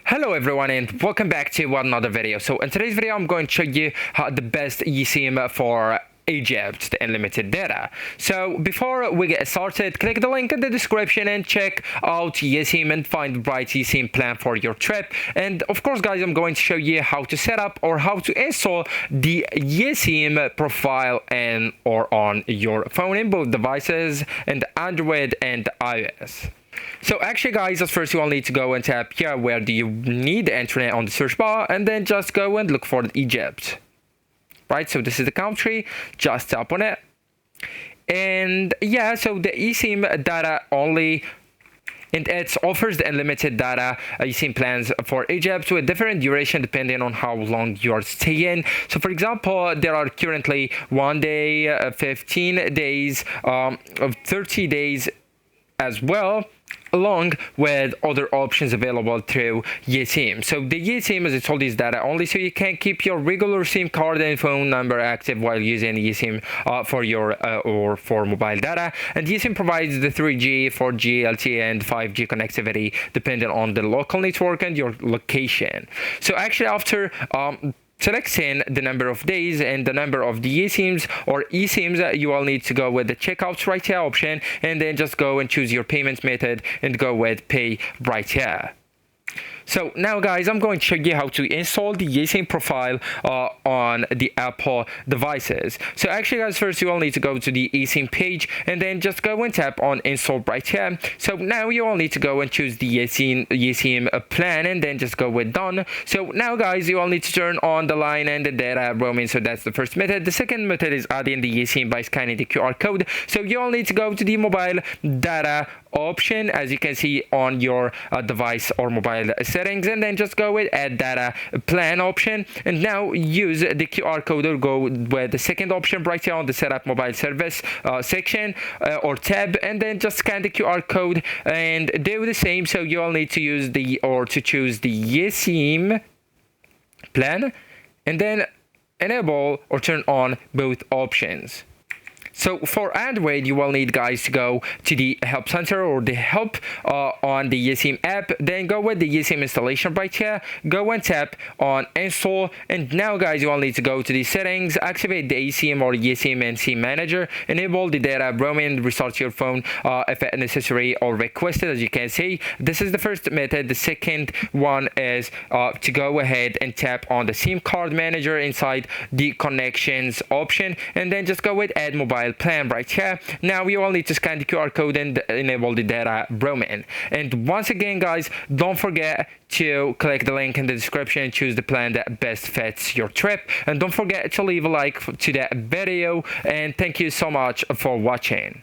Hello everyone and welcome back to another video. So in today's video I'm going to show you how the best eSIM for Egypt, the unlimited data. So before we get started, click the link in the description and check out Yesim and find the right eSIM plan for your trip. And of course guys, I'm going to show you how to set up or how to install the Yesim profile and or on your phone in both devices, and Android and iOS. So actually guys, at first you will need to go and tap here where do you need the internet on the search bar, and then just go and look for Egypt. Right, so this is the country, just tap on it. And yeah, so the eSIM data only, and it offers the unlimited data eSIM plans for Egypt with different duration depending on how long you are staying. So for example, there are currently 1 day, 15 days, 30 days as well, along with other options available through Yesim. So the Yesim, as I told you, is data only, so you can keep your regular SIM card and phone number active while using Yesim for your or for mobile data. And Yesim provides the 3G, 4G, LTE, and 5G connectivity depending on the local network and your location. So actually, after selecting the number of days and the number of the eSIMs or eSIMs, you will need to go with the checkout right here option, and then just go and choose your payment method and go with pay right here. So now guys, I'm going to show you how to install the Yesim profile on the Apple devices. So actually guys, first you will need to go to the eSIM page and then just go and tap on install right here. So now you will need to go and choose the Yesim plan and then just go with done. So now guys, you will need to turn on the line and the data roaming. So that's the first method. The second method is adding the Yesim by scanning the QR code. So you will need to go to the mobile data option, as you can see on your device or mobile settings, and then just go with add data plan option, and now use the QR code or go with the second option right here on the setup mobile service section or tab, and then just scan the QR code and do the same. So you'll need to use to choose the Yesim plan and then enable or turn on both options. So for Android, you will need guys to go to the help center or the help on the Yesim app, then go with the Yesim installation right here, go and tap on install, and now guys, you will need to go to the settings, activate the eSIM or Yesim and SIM manager, enable the data roaming, restart your phone if necessary or requested. As you can see, this is the first method. The second one is to go ahead and tap on the SIM card manager inside the connections option, and then just go with add mobile plan right here. Now you all need to scan the QR code and enable the data roaming. And once again guys, don't forget to click the link in the description and choose the plan that best fits your trip, and don't forget to leave a like to that video, and thank you so much for watching.